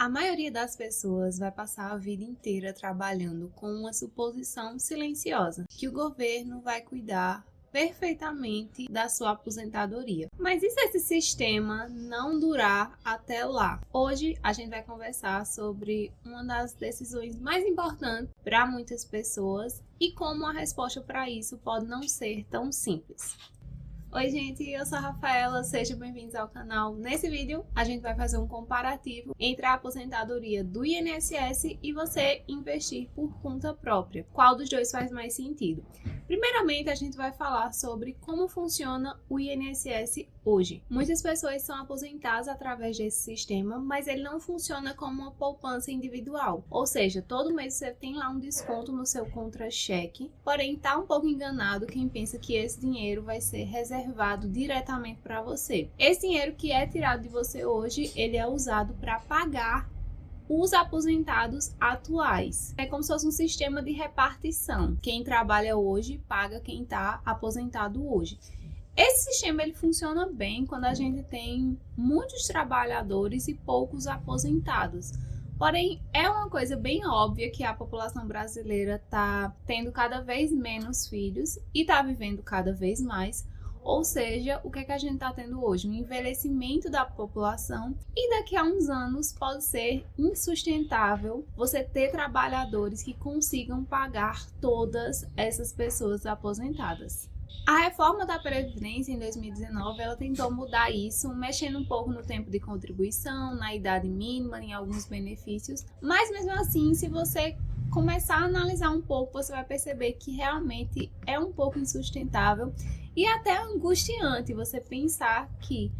A maioria das pessoas vai passar a vida inteira trabalhando com uma suposição silenciosa, que o governo vai cuidar perfeitamente da sua aposentadoria. Mas e se esse sistema não durar até lá? Hoje a gente vai conversar sobre uma das decisões mais importantes para muitas pessoas e como a resposta para isso pode não ser tão simples. Oi gente, eu sou a Rafaela, sejam bem-vindos ao canal. Nesse vídeo a gente vai fazer um comparativo entre a aposentadoria do INSS e você investir por conta própria. Qual dos dois faz mais sentido? Primeiramente a gente vai falar sobre como funciona o INSS hoje. Muitas pessoas são aposentadas através desse sistema, mas ele não funciona como uma poupança individual. Ou seja, todo mês você tem lá um desconto no seu contra-cheque, porém tá um pouco enganado quem pensa que esse dinheiro vai ser reservado diretamente para você. Esse dinheiro que é tirado de você hoje, ele é usado para pagar os aposentados atuais. É como se fosse um sistema de repartição. Quem trabalha hoje paga quem está aposentado hoje. Esse sistema ele funciona bem quando a gente tem muitos trabalhadores e poucos aposentados. Porém, é uma coisa bem óbvia que a população brasileira está tendo cada vez menos filhos e está vivendo cada vez mais. Ou seja, o que é que a gente está tendo hoje? Um envelhecimento da população e daqui a uns anos pode ser insustentável você ter trabalhadores que consigam pagar todas essas pessoas aposentadas. A reforma da Previdência em 2019, ela tentou mudar isso, mexendo um pouco no tempo de contribuição, na idade mínima, em alguns benefícios, mas mesmo assim, se você começar a analisar um pouco, você vai perceber que realmente é um pouco insustentável e até angustiante você pensar que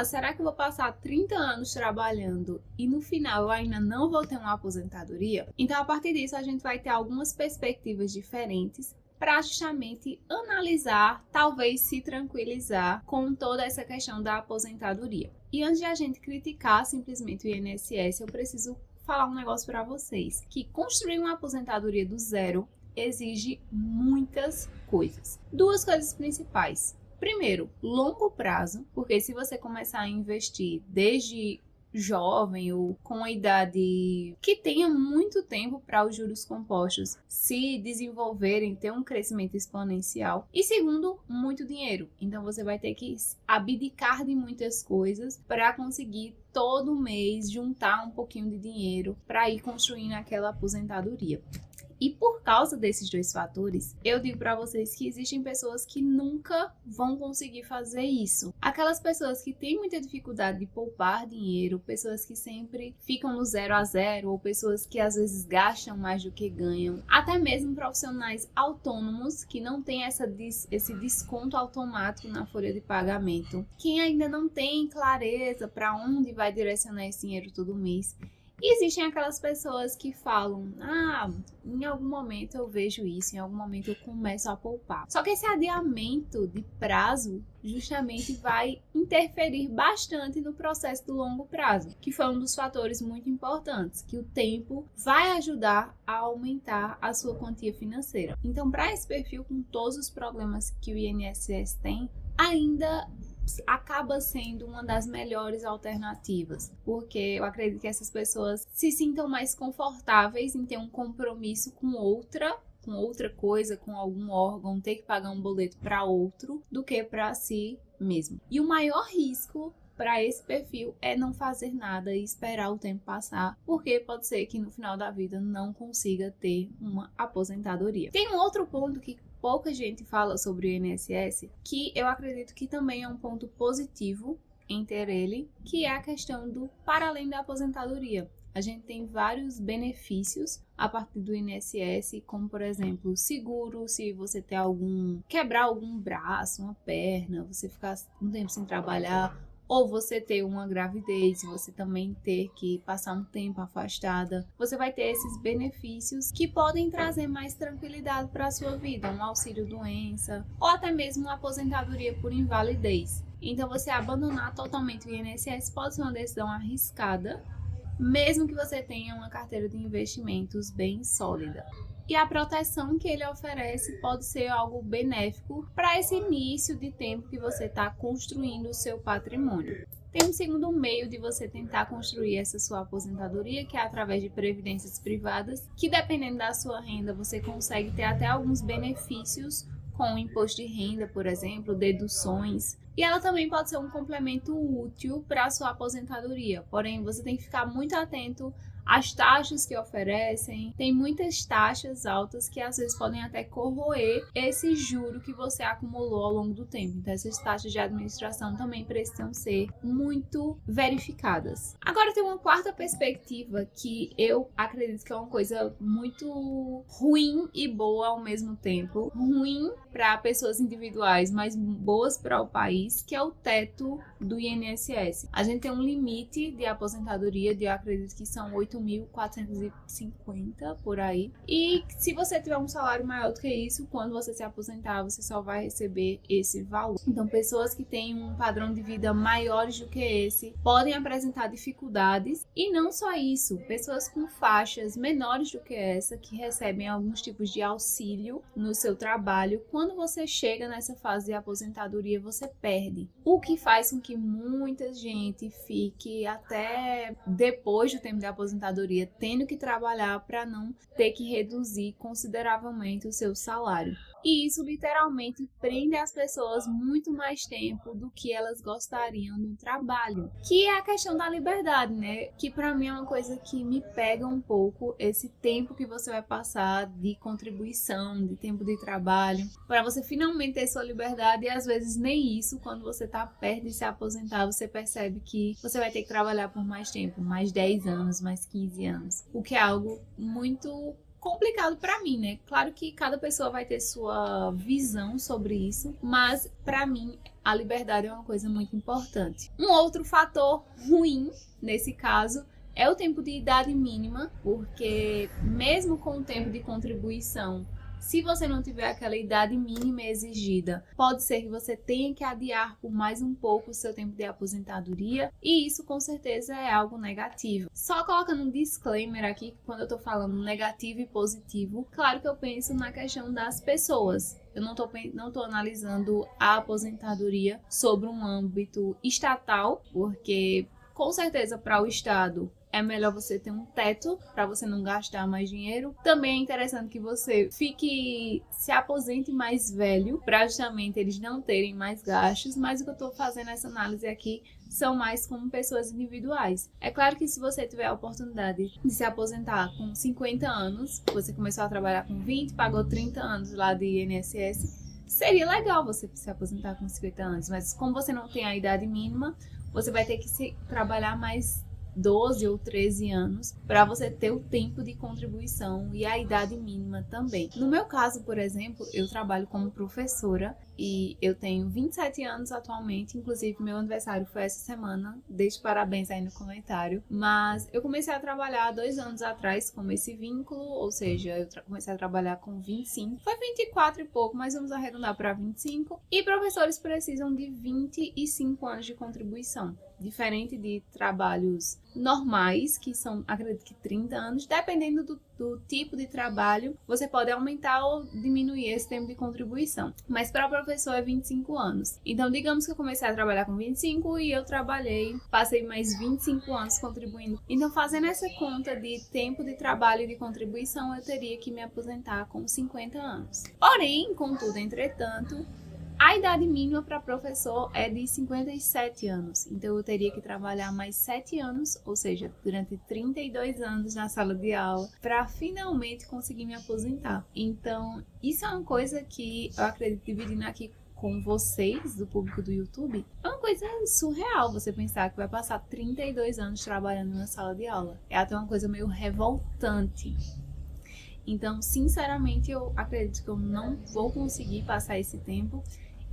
será que eu vou passar 30 anos trabalhando e no final eu ainda não vou ter uma aposentadoria? Então, a partir disso, a gente vai ter algumas perspectivas diferentes para justamente analisar, talvez se tranquilizar com toda essa questão da aposentadoria. E antes de a gente criticar simplesmente o INSS, eu preciso falar um negócio para vocês, que construir uma aposentadoria do zero exige muitas coisas. Duas coisas principais. Primeiro, longo prazo, porque se você começar a investir desde jovem ou com a idade que tenha muito tempo para os juros compostos se desenvolverem, ter um crescimento exponencial. E segundo, muito dinheiro. Então você vai ter que abdicar de muitas coisas para conseguir todo mês juntar um pouquinho de dinheiro para ir construindo aquela aposentadoria. E por causa desses dois fatores, eu digo para vocês que existem pessoas que nunca vão conseguir fazer isso. Aquelas pessoas que têm muita dificuldade de poupar dinheiro, pessoas que sempre ficam no 0 a 0, ou pessoas que às vezes gastam mais do que ganham. Até mesmo profissionais autônomos que não têm esse desconto automático na folha de pagamento. Quem ainda não tem clareza para onde vai direcionar esse dinheiro todo mês. E existem aquelas pessoas que falam, em algum momento eu vejo isso, em algum momento eu começo a poupar. Só que esse adiamento de prazo justamente vai interferir bastante no processo do longo prazo, que foi um dos fatores muito importantes, que o tempo vai ajudar a aumentar a sua quantia financeira. Então, para esse perfil, com todos os problemas que o INSS tem, ainda acaba sendo uma das melhores alternativas, porque eu acredito que essas pessoas se sintam mais confortáveis em ter um compromisso com outra coisa, com algum órgão, ter que pagar um boleto para outro, do que para si mesmo. E o maior risco para esse perfil é não fazer nada e esperar o tempo passar, porque pode ser que no final da vida não consiga ter uma aposentadoria. Tem um outro ponto que pouca gente fala sobre o INSS, que eu acredito que também é um ponto positivo em ter ele, que é a questão do para além da aposentadoria. A gente tem vários benefícios a partir do INSS, como por exemplo, seguro, se você quebrar algum braço, uma perna, você ficar um tempo sem trabalhar, ou você ter uma gravidez, você também ter que passar um tempo afastada, você vai ter esses benefícios que podem trazer mais tranquilidade para a sua vida, um auxílio doença, ou até mesmo uma aposentadoria por invalidez. Então você abandonar totalmente o INSS pode ser uma decisão arriscada, mesmo que você tenha uma carteira de investimentos bem sólida. E a proteção que ele oferece pode ser algo benéfico para esse início de tempo que você está construindo o seu patrimônio. Tem um segundo meio de você tentar construir essa sua aposentadoria, que é através de previdências privadas, que dependendo da sua renda, você consegue ter até alguns benefícios com o imposto de renda, por exemplo, deduções. E ela também pode ser um complemento útil para a sua aposentadoria. Porém, você tem que ficar muito atento às taxas que oferecem. Tem muitas taxas altas que às vezes podem até corroer esse juro que você acumulou ao longo do tempo. Então, essas taxas de administração também precisam ser muito verificadas. Agora, tem uma quarta perspectiva que eu acredito que é uma coisa muito ruim e boa ao mesmo tempo. Ruim para pessoas individuais, mas boas para o país, que é o teto do INSS. A gente tem um limite de aposentadoria de, eu acredito que são 8.450 por aí. E se você tiver um salário maior do que isso, quando você se aposentar, você só vai receber esse valor. Então, pessoas que têm um padrão de vida maiores do que esse podem apresentar dificuldades. E não só isso, pessoas com faixas menores do que essa, que recebem alguns tipos de auxílio no seu trabalho, quando você chega nessa fase de aposentadoria, você perde. O que faz com que muita gente fique até depois do tempo de aposentadoria tendo que trabalhar para não ter que reduzir consideravelmente o seu salário. E isso literalmente prende as pessoas muito mais tempo do que elas gostariam no trabalho. Que é a questão da liberdade, né? Que pra mim é uma coisa que me pega um pouco, esse tempo que você vai passar de contribuição, de tempo de trabalho, para você finalmente ter sua liberdade. E às vezes nem isso, quando você tá perto de se aposentar, você percebe que você vai ter que trabalhar por mais tempo, mais 10 anos, mais 15 anos. O que é algo muito complicado para mim, né? Claro que cada pessoa vai ter sua visão sobre isso, mas para mim a liberdade é uma coisa muito importante. Um outro fator ruim nesse caso é o tempo de idade mínima, porque mesmo com o tempo de contribuição, se você não tiver aquela idade mínima exigida, pode ser que você tenha que adiar por mais um pouco o seu tempo de aposentadoria, e isso com certeza é algo negativo. Só colocando um disclaimer aqui, quando eu tô falando negativo e positivo, claro que eu penso na questão das pessoas. Eu não tô analisando a aposentadoria sobre um âmbito estatal, porque com certeza para o Estado é melhor você ter um teto para você não gastar mais dinheiro. Também é interessante que você se aposente mais velho, para justamente eles não terem mais gastos, mas o que eu estou fazendo essa análise aqui são mais como pessoas individuais. É claro que se você tiver a oportunidade de se aposentar com 50 anos, você começou a trabalhar com 20, pagou 30 anos lá de INSS, seria legal você se aposentar com 50 anos, mas como você não tem a idade mínima, você vai ter que trabalhar mais 12 ou 13 anos para você ter o tempo de contribuição e a idade mínima também. No meu caso, por exemplo, eu trabalho como professora e eu tenho 27 anos atualmente, inclusive meu aniversário foi essa semana, deixe parabéns aí no comentário, mas eu comecei a trabalhar 2 anos atrás com esse vínculo, ou seja, eu comecei a trabalhar com 25, foi 24 e pouco, mas vamos arredondar para 25, e professores precisam de 25 anos de contribuição. Diferente de trabalhos normais, que são, acredito que 30 anos, dependendo do tipo de trabalho, você pode aumentar ou diminuir esse tempo de contribuição. Mas para o professor é 25 anos. Então, digamos que eu comecei a trabalhar com 25 e eu passei mais 25 anos contribuindo. Então, fazendo essa conta de tempo de trabalho e de contribuição, eu teria que me aposentar com 50 anos. Porém, contudo, entretanto, a idade mínima para professor é de 57 anos, então eu teria que trabalhar mais 7 anos, ou seja, durante 32 anos na sala de aula, para finalmente conseguir me aposentar. Então, isso é uma coisa que eu acredito, dividindo aqui com vocês, do público do YouTube, é uma coisa surreal você pensar que vai passar 32 anos trabalhando na sala de aula. É até uma coisa meio revoltante. Então, sinceramente, eu acredito que eu não vou conseguir passar esse tempo.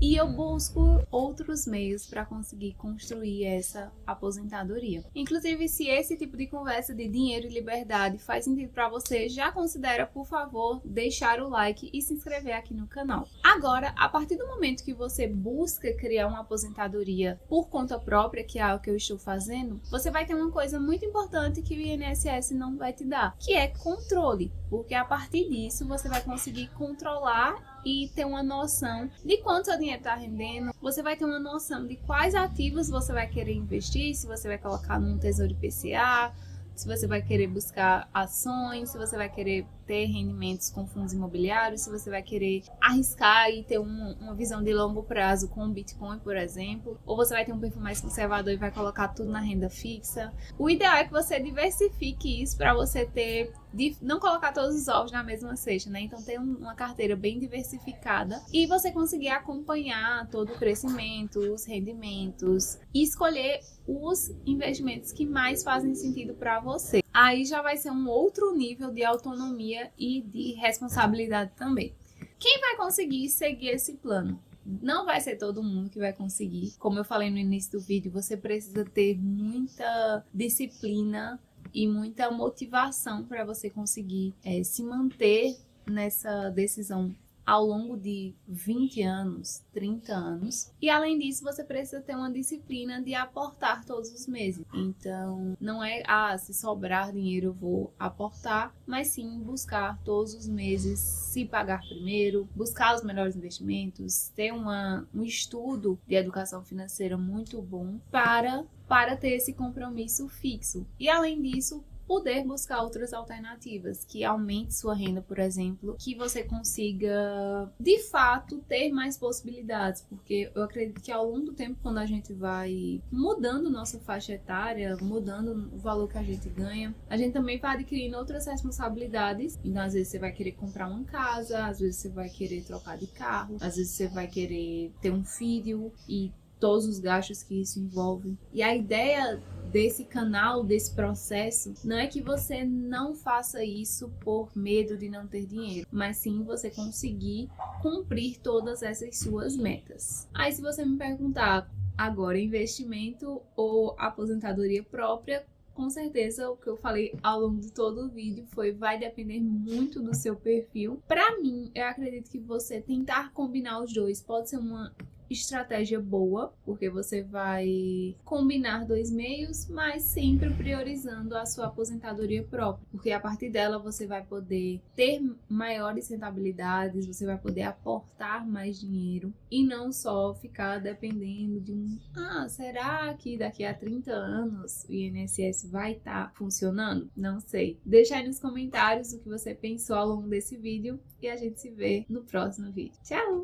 E eu busco outros meios para conseguir construir essa aposentadoria. Inclusive, se esse tipo de conversa de dinheiro e liberdade faz sentido para você, já considera, por favor, deixar o like e se inscrever aqui no canal. Agora, a partir do momento que você busca criar uma aposentadoria por conta própria, que é o que eu estou fazendo, você vai ter uma coisa muito importante que o INSS não vai te dar, que é controle. Porque a partir disso, você vai conseguir controlar e ter uma noção de quanto seu dinheiro está rendendo. Você vai ter uma noção de quais ativos você vai querer investir, se você vai colocar num tesouro IPCA, se você vai querer buscar ações, se você vai querer ter rendimentos com fundos imobiliários, se você vai querer arriscar e ter uma visão de longo prazo com o Bitcoin, por exemplo, ou você vai ter um perfil mais conservador e vai colocar tudo na renda fixa. O ideal é que você diversifique isso para você ter, não colocar todos os ovos na mesma cesta, né? Então ter uma carteira bem diversificada e você conseguir acompanhar todo o crescimento, os rendimentos e escolher os investimentos que mais fazem sentido para você. Aí já vai ser um outro nível de autonomia e de responsabilidade também. Quem vai conseguir seguir esse plano? Não vai ser todo mundo que vai conseguir. Como eu falei no início do vídeo, você precisa ter muita disciplina e muita motivação para você conseguir se manter nessa decisão ao longo de 20 anos, 30 anos. E além disso, você precisa ter uma disciplina de aportar todos os meses. Então, não é, se sobrar dinheiro eu vou aportar, mas sim buscar todos os meses se pagar primeiro, buscar os melhores investimentos, ter um estudo de educação financeira muito bom para ter esse compromisso fixo. E além disso, poder buscar outras alternativas que aumente sua renda, por exemplo, que você consiga de fato ter mais possibilidades, porque eu acredito que ao longo do tempo, quando a gente vai mudando nossa faixa etária, mudando o valor que a gente ganha, a gente também vai adquirindo outras responsabilidades. Então às vezes você vai querer comprar uma casa, às vezes você vai querer trocar de carro, às vezes você vai querer ter um filho e todos os gastos que isso envolve. E a ideia desse canal, desse processo, não é que você não faça isso por medo de não ter dinheiro, mas sim você conseguir cumprir todas essas suas metas. Aí se você me perguntar agora, investimento ou aposentadoria própria, com certeza o que eu falei ao longo de todo o vídeo vai depender muito do seu perfil. Para mim, eu acredito que você tentar combinar os dois pode ser uma estratégia boa, porque você vai combinar dois meios, mas sempre priorizando a sua aposentadoria própria, porque a partir dela você vai poder ter maiores rentabilidades, você vai poder aportar mais dinheiro e não só ficar dependendo de será que daqui a 30 anos o INSS vai estar funcionando? Não sei. Deixa aí nos comentários o que você pensou ao longo desse vídeo e a gente se vê no próximo vídeo. Tchau!